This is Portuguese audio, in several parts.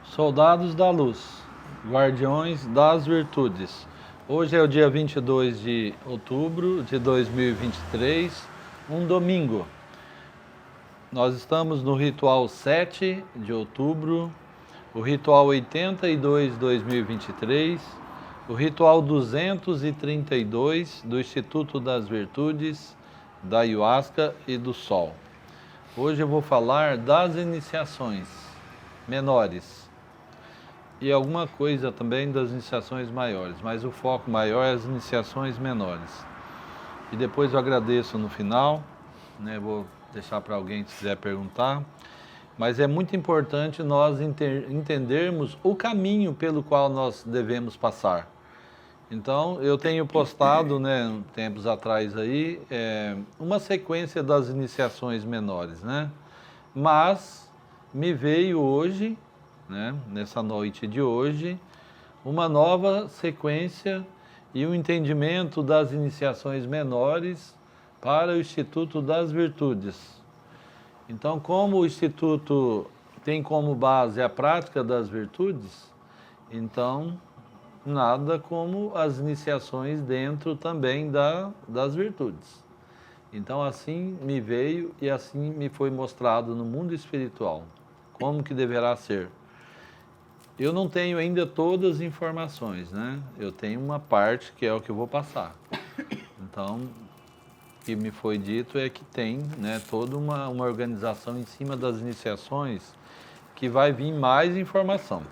Soldados da Luz, Guardiões das Virtudes. Hoje é o dia 22 de outubro de 2023, um domingo. Nós estamos no ritual 7 de outubro, o ritual 82 de 2023, o ritual 232 do Instituto das Virtudes, da Ayahuasca e do Sol. Hoje eu vou falar das iniciações menores e alguma coisa também das iniciações maiores, mas o foco maior é as iniciações menores. E depois eu agradeço no final, né? Vou deixar para alguém se quiser perguntar, mas é muito importante nós entendermos o caminho pelo qual nós devemos passar. Então, eu tenho postado, né, tempos atrás aí, uma sequência das iniciações menores, né? Mas me veio hoje, né, nessa noite de hoje, uma nova sequência e um entendimento das iniciações menores para o Instituto das Virtudes. Então, como o Instituto tem como base a prática das virtudes, então nada como as iniciações dentro também das virtudes. Então assim me veio e assim me foi mostrado no mundo espiritual, como que deverá ser. Eu não tenho ainda todas as informações, né? Eu tenho uma parte que é o que eu vou passar. Então, o que me foi dito é que tem, né, toda uma organização em cima das iniciações que vai vir mais informação.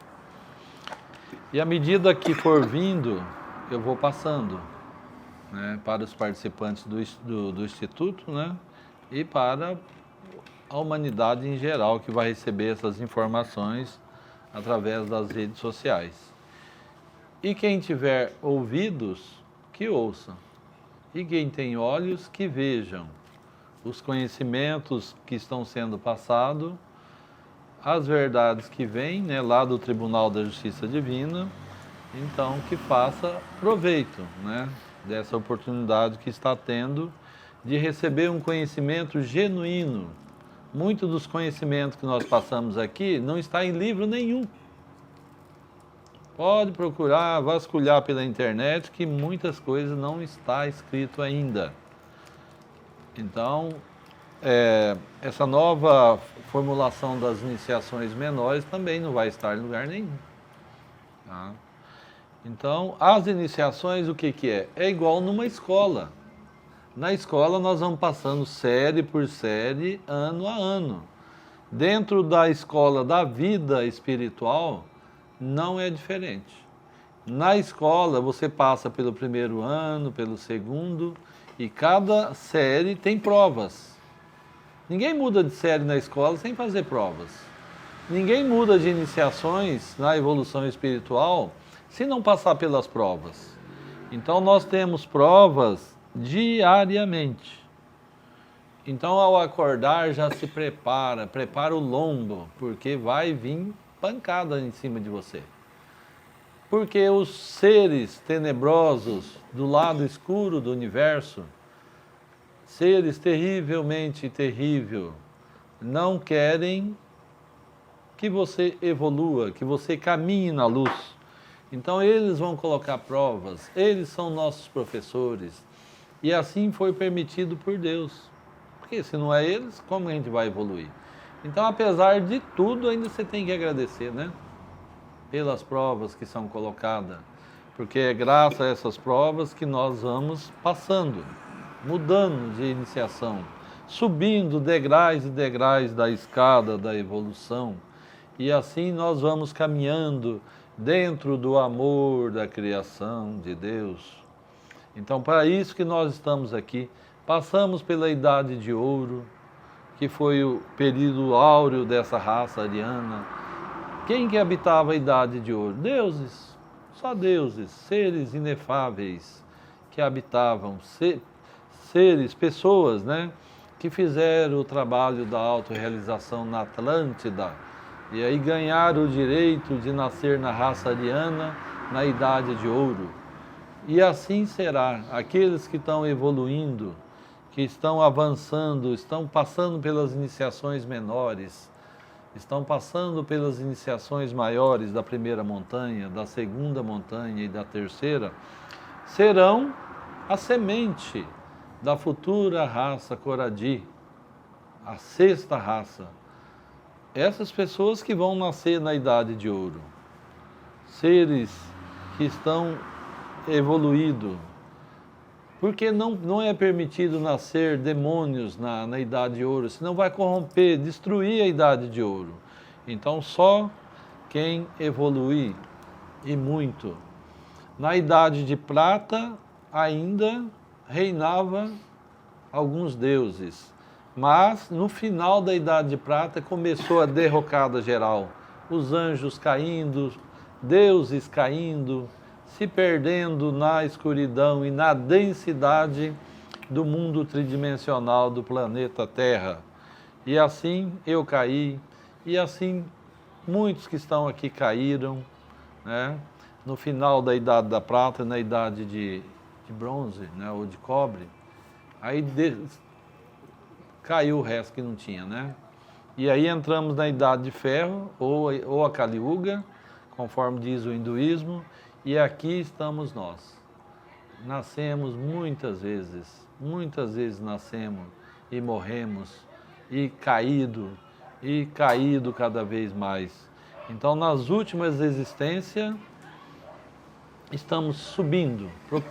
E à medida que for vindo, eu vou passando, né, para os participantes do Instituto, né, e para a humanidade em geral que vai receber essas informações através das redes sociais. E quem tiver ouvidos, que ouça. E quem tem olhos, que vejam os conhecimentos que estão sendo passados, as verdades que vêm, né, lá do Tribunal da Justiça Divina, então que faça proveito, né, dessa oportunidade que está tendo de receber um conhecimento genuíno. Muito dos conhecimentos que nós passamos aqui não está em livro nenhum. Pode procurar, vasculhar pela internet, que muitas coisas não está escrito ainda. Então, essa nova formulação das iniciações menores também não vai estar em lugar nenhum. Tá? Então, as iniciações, o que que é? É igual numa escola. Na escola nós vamos passando série por série, ano a ano. Dentro da escola da vida espiritual, não é diferente. Na escola você passa pelo primeiro ano, pelo segundo, e cada série tem provas. Ninguém muda de série na escola sem fazer provas. Ninguém muda de iniciações na evolução espiritual se não passar pelas provas. Então nós temos provas diariamente. Então ao acordar já se prepara o lombo, porque vai vir pancada em cima de você. Porque os seres tenebrosos do lado escuro do universo, seres terrivelmente terríveis, não querem que você evolua, que você caminhe na luz. Então eles vão colocar provas, eles são nossos professores. E assim foi permitido por Deus. Porque se não é eles, como a gente vai evoluir? Então, apesar de tudo, ainda você tem que agradecer, né? Pelas provas que são colocadas. Porque é graças a essas provas que nós vamos passando, mudando de iniciação, subindo degraus e degraus da escada da evolução. E assim nós vamos caminhando dentro do amor da criação de Deus. Então, para isso que nós estamos aqui, passamos pela Idade de Ouro, que foi o período áureo dessa raça ariana. Quem que habitava a Idade de Ouro? Deuses, só deuses, seres inefáveis que habitavam, seres, pessoas, né, que fizeram o trabalho da autorrealização na Atlântida e aí ganharam o direito de nascer na raça ariana na Idade de Ouro. E assim será, aqueles que estão evoluindo, que estão avançando, estão passando pelas iniciações menores, estão passando pelas iniciações maiores da primeira montanha, da segunda montanha e da terceira, serão a semente da futura raça Coradi, a sexta raça. Essas pessoas que vão nascer na Idade de Ouro, seres que estão evoluídos, porque não é permitido nascer demônios na Idade de Ouro, senão vai corromper, destruir a Idade de Ouro. Então só quem evoluir, e muito. Na Idade de Prata ainda reinava alguns deuses, mas no final da Idade de Prata começou a derrocada geral. Os anjos caindo, deuses caindo, se perdendo na escuridão e na densidade do mundo tridimensional do planeta Terra. E assim eu caí, e assim muitos que estão aqui caíram, né? No final da Idade da Prata, na Idade de bronze, né? Ou de cobre, aí caiu o resto que não tinha, né? E aí entramos na Idade de Ferro, ou a Kali Yuga, conforme diz o hinduísmo, e aqui estamos nós. Nascemos muitas vezes nascemos e morremos, e caído cada vez mais. Então, nas últimas existências, estamos subindo,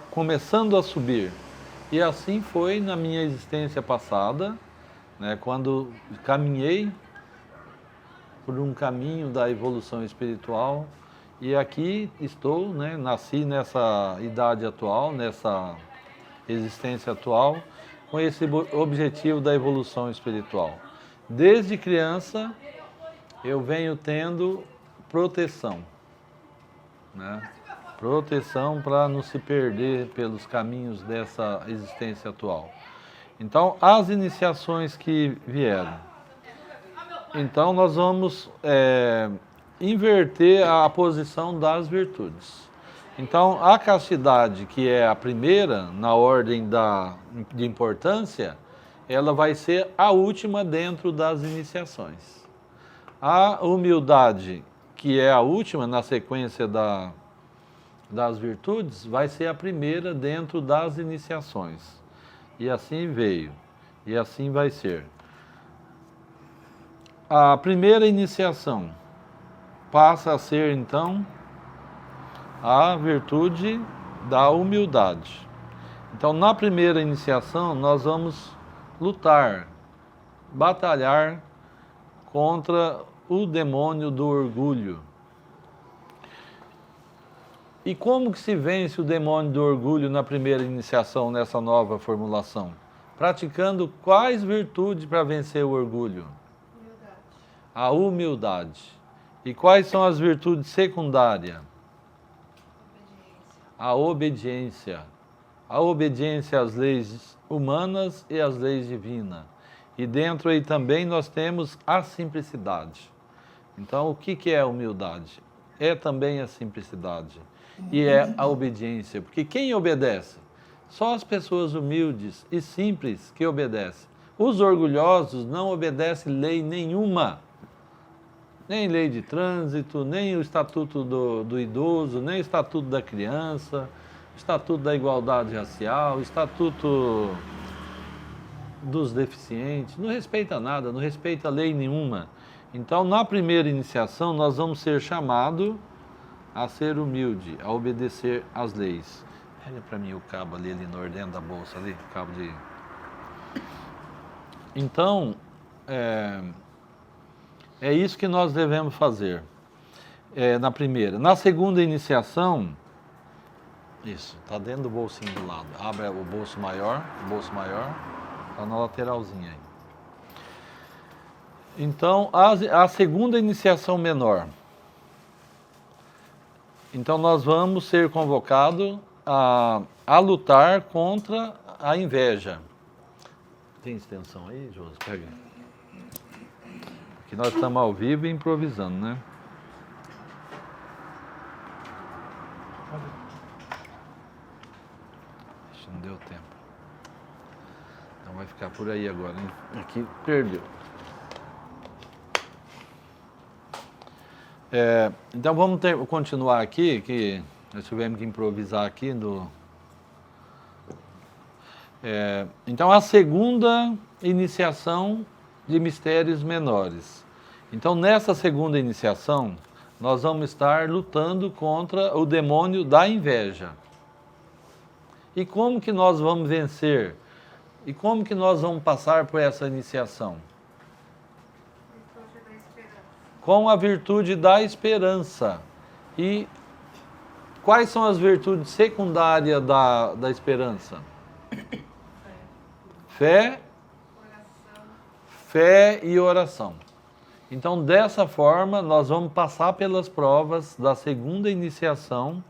começando a subir. E assim foi na minha existência passada, né, quando caminhei por um caminho da evolução espiritual, e aqui estou, né, nasci nessa idade atual, nessa existência atual, com esse objetivo da evolução espiritual. Desde criança eu venho tendo proteção, né? Proteção para não se perder pelos caminhos dessa existência atual. Então, as iniciações que vieram. Então, nós vamos inverter a posição das virtudes. Então, a castidade, que é a primeira na ordem de importância, ela vai ser a última dentro das iniciações. A humildade, que é a última na sequência das virtudes, vai ser a primeira dentro das iniciações. E assim veio, e assim vai ser. A primeira iniciação passa a ser, então, a virtude da humildade. Então, na primeira iniciação, nós vamos lutar, batalhar contra o demônio do orgulho. E como que se vence o demônio do orgulho na primeira iniciação, nessa nova formulação? Praticando quais virtudes para vencer o orgulho? Humildade. A humildade. E quais são as virtudes secundárias? A obediência. A obediência às leis humanas e às leis divinas. E dentro aí também nós temos a simplicidade. Então, o que é a humildade? É também a simplicidade. E é a obediência. Porque quem obedece? Só as pessoas humildes e simples que obedecem. Os orgulhosos não obedecem lei nenhuma. Nem lei de trânsito, nem o estatuto do idoso, nem o estatuto da criança, o estatuto da igualdade racial, o estatuto dos deficientes. Não respeita nada, não respeita lei nenhuma. Então, na primeira iniciação, nós vamos ser chamados a ser humilde, a obedecer às leis. Olha para mim o cabo ali, dentro da bolsa, ali, o cabo de... Então, é isso que nós devemos fazer na primeira. Na segunda iniciação, isso, está dentro do bolsinho do lado. Abre o bolso maior, está na lateralzinha aí. Então, a segunda iniciação menor. Então, nós vamos ser convocados a lutar contra a inveja. Tem extensão aí, Josi? Pega. Aqui nós estamos ao vivo e improvisando, né? Ixi, não deu tempo. Então vai ficar por aí agora, hein? Aqui, perdeu. Então vamos continuar aqui, que nós tivemos que improvisar aqui. Então a segunda iniciação de mistérios menores. Então nessa segunda iniciação, nós vamos estar lutando contra o demônio da inveja. E como que nós vamos vencer? E como que nós vamos passar por essa iniciação? Com a virtude da esperança. E quais são as virtudes secundárias da esperança? Fé e oração. Então, dessa forma, nós vamos passar pelas provas da segunda iniciação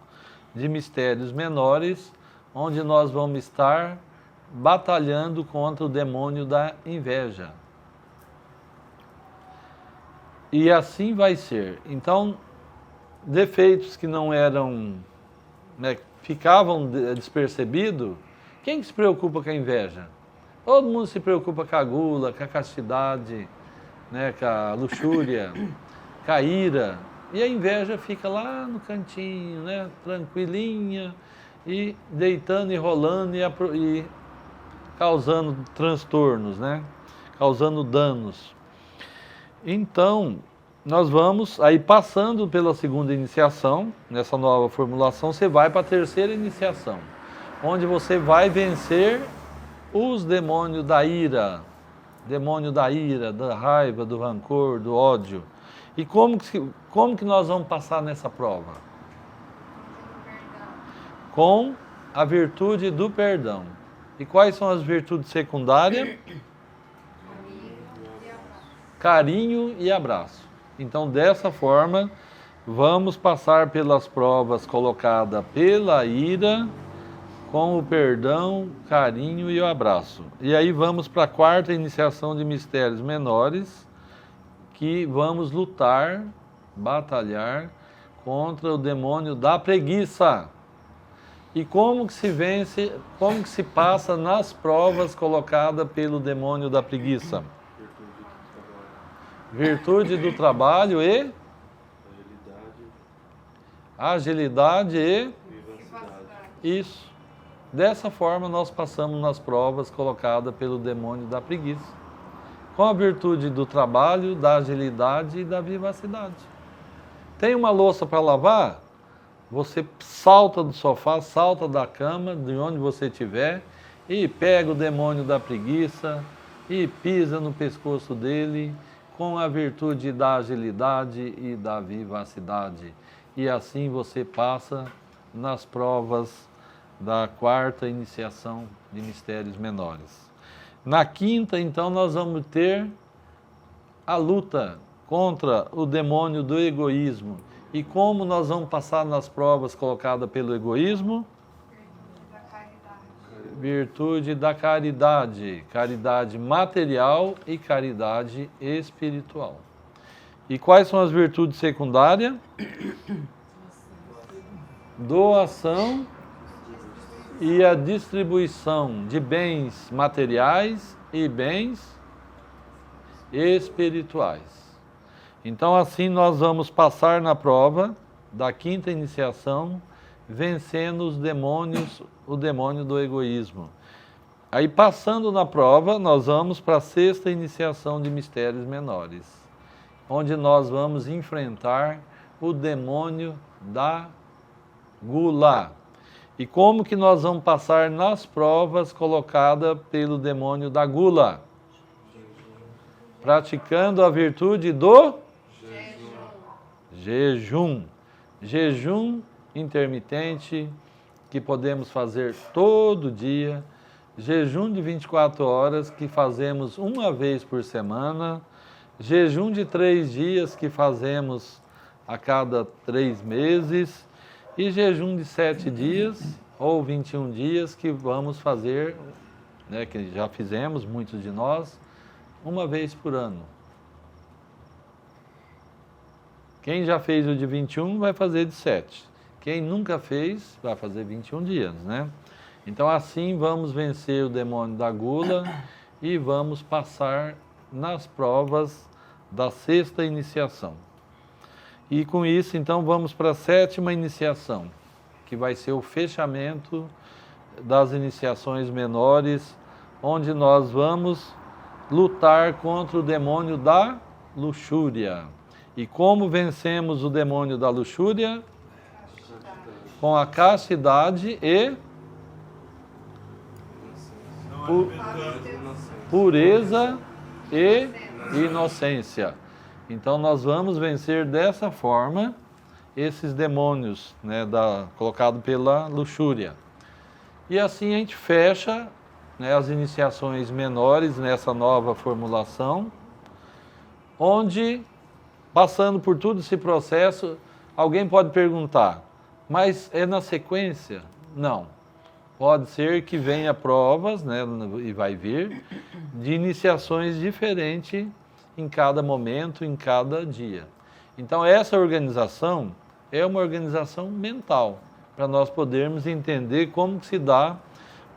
de mistérios menores, onde nós vamos estar batalhando contra o demônio da inveja. E assim vai ser. Então, defeitos que não eram, ficavam despercebidos, quem que se preocupa com a inveja? Todo mundo se preocupa com a gula, com a castidade, com a luxúria, com a ira. E a inveja fica lá no cantinho, tranquilinha, e deitando e rolando e causando transtornos, causando danos. Então, nós vamos, aí passando pela segunda iniciação, nessa nova formulação, você vai para a terceira iniciação, onde você vai vencer os demônios da ira, da raiva, do rancor, do ódio. E como que nós vamos passar nessa prova? Com a virtude do perdão. E quais são as virtudes secundárias? Carinho e abraço. Então, dessa forma, vamos passar pelas provas colocadas pela ira, com o perdão, carinho e o abraço. E aí vamos para a quarta iniciação de mistérios menores, que vamos lutar, batalhar contra o demônio da preguiça. E como que se vence, como que se passa nas provas colocadas pelo demônio da preguiça? Virtude do trabalho e agilidade e isso. Dessa forma nós passamos nas provas colocadas pelo demônio da preguiça, com a virtude do trabalho, da agilidade e da vivacidade. Tem uma louça para lavar? Você salta do sofá, salta da cama, de onde você estiver, e pega o demônio da preguiça e pisa no pescoço dele com a virtude da agilidade e da vivacidade. E assim você passa nas provas da quarta iniciação de mistérios menores. Na quinta, então, nós vamos ter a luta contra o demônio do egoísmo. E como nós vamos passar nas provas colocadas pelo egoísmo? Virtude da caridade. Caridade material e caridade espiritual. E quais são as virtudes secundárias? Doação e a distribuição de bens materiais e bens espirituais. Então, assim, nós vamos passar na prova da quinta iniciação, vencendo os demônios, o demônio do egoísmo. Aí, passando na prova, nós vamos para a sexta iniciação de mistérios menores, onde nós vamos enfrentar o demônio da gula. E como que nós vamos passar nas provas colocadas pelo demônio da gula? Praticando a virtude do jejum. Jejum intermitente, que podemos fazer todo dia. Jejum de 24 horas, que fazemos uma vez por semana. Jejum de 3 dias, que fazemos a cada 3 meses. E jejum de 7 dias ou 21 dias que vamos fazer, que já fizemos, muitos de nós, uma vez por ano. Quem já fez o de 21 vai fazer de 7. Quem nunca fez vai fazer 21 dias, Então assim vamos vencer o demônio da gula e vamos passar nas provas da sexta iniciação. E com isso, então, vamos para a 7ª iniciação, que vai ser o fechamento das iniciações menores, onde nós vamos lutar contra o demônio da luxúria. E como vencemos o demônio da luxúria? Com a castidade e pureza e inocência. Então nós vamos vencer dessa forma esses demônios, né, colocado pela luxúria. E assim a gente fecha, né, as iniciações menores nessa nova formulação, onde, passando por todo esse processo, alguém pode perguntar, mas é na sequência? Não. Pode ser que venha provas, né, e vai vir, de iniciações diferentes em cada momento, em cada dia. Então essa organização é uma organização mental, para nós podermos entender como que se dá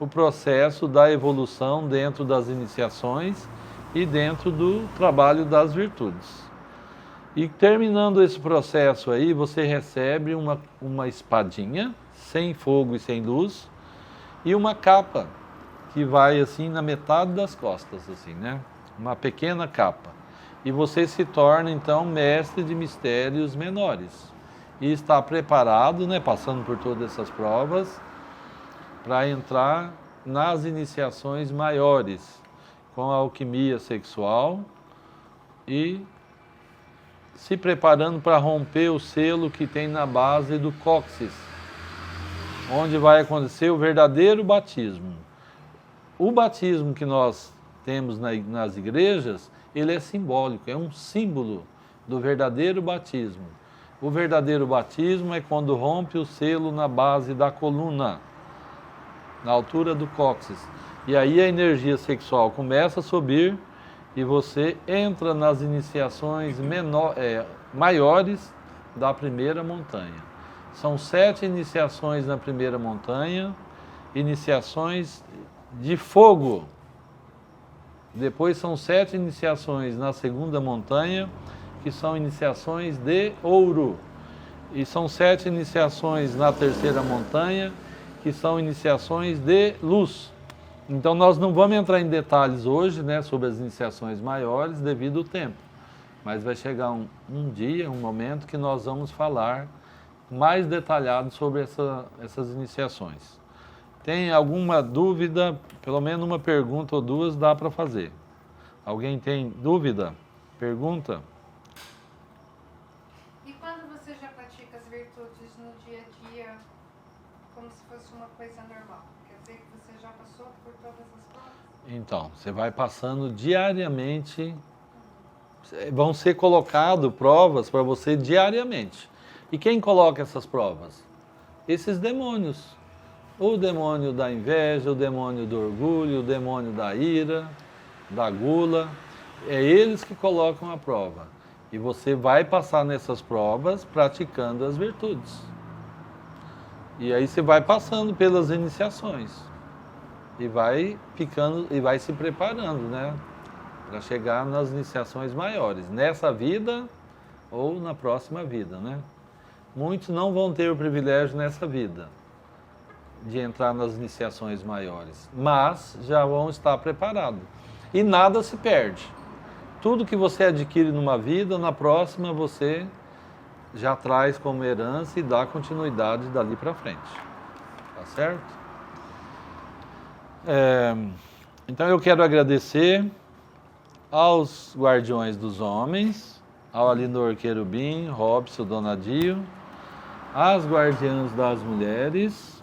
o processo da evolução dentro das iniciações e dentro do trabalho das virtudes. E terminando esse processo aí, você recebe uma espadinha, sem fogo e sem luz, e uma capa, que vai assim na metade das costas, assim, né? Uma pequena capa. E você se torna, então, mestre de mistérios menores. E está preparado, né, passando por todas essas provas, para entrar nas iniciações maiores, com a alquimia sexual e se preparando para romper o selo que tem na base do cóccix, onde vai acontecer o verdadeiro batismo. O batismo que nós temos nas igrejas, ele é simbólico, é um símbolo do verdadeiro batismo. O verdadeiro batismo é quando rompe o selo na base da coluna, na altura do cóccix. E aí a energia sexual começa a subir e você entra nas iniciações maiores da primeira montanha. São 7 iniciações na primeira montanha, iniciações de fogo. Depois são 7 iniciações na segunda montanha, que são iniciações de ouro. E são 7 iniciações na terceira montanha, que são iniciações de luz. Então nós não vamos entrar em detalhes hoje, né, sobre as iniciações maiores devido ao tempo. Mas vai chegar um dia, um momento que nós vamos falar mais detalhado sobre essas iniciações. Tem alguma dúvida? Pelo menos uma pergunta ou duas dá para fazer. Alguém tem dúvida? Pergunta? E quando você já pratica as virtudes no dia a dia, como se fosse uma coisa normal? Quer dizer que você já passou por todas as provas? Então, você vai passando diariamente, vão ser colocadas provas para você diariamente. E quem coloca essas provas? Esses demônios. O demônio da inveja, o demônio do orgulho, o demônio da ira, da gula. É eles que colocam a prova. E você vai passar nessas provas praticando as virtudes. E aí você vai passando pelas iniciações. E vai ficando, e vai se preparando, né? Para chegar nas iniciações maiores. Nessa vida ou na próxima vida, né? Muitos não vão ter o privilégio nessa vida de entrar nas iniciações maiores, mas já vão estar preparados. E nada se perde. Tudo que você adquire numa vida, na próxima você já traz como herança e dá continuidade dali para frente. Tá certo? Então eu quero agradecer aos guardiões dos homens, ao Alinor Querubim, Robson Donadio, às guardiãs das mulheres,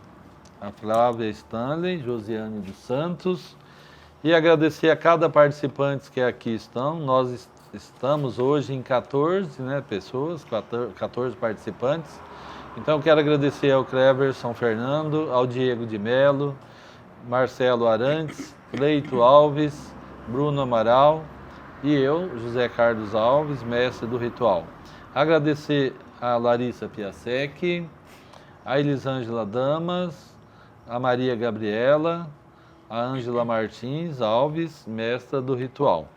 a Flávia Stanley, Josiane dos Santos, e agradecer a cada participante que aqui estão. Nós estamos hoje em 14, né, pessoas, 14 participantes. Então quero agradecer ao Cleverson Fernando, ao Diego de Melo, Marcelo Arantes, Cleito Alves, Bruno Amaral e eu, José Carlos Alves, mestre do ritual. Agradecer a Larissa Piasek, a Elisângela Damas, a Maria Gabriela, a Ângela Martins Alves, mestra do ritual.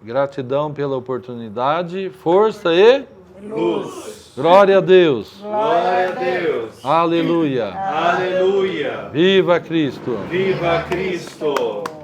Gratidão pela oportunidade, força e luz. Glória a Deus. Glória a Deus. Aleluia. Aleluia. Viva Cristo. Viva Cristo.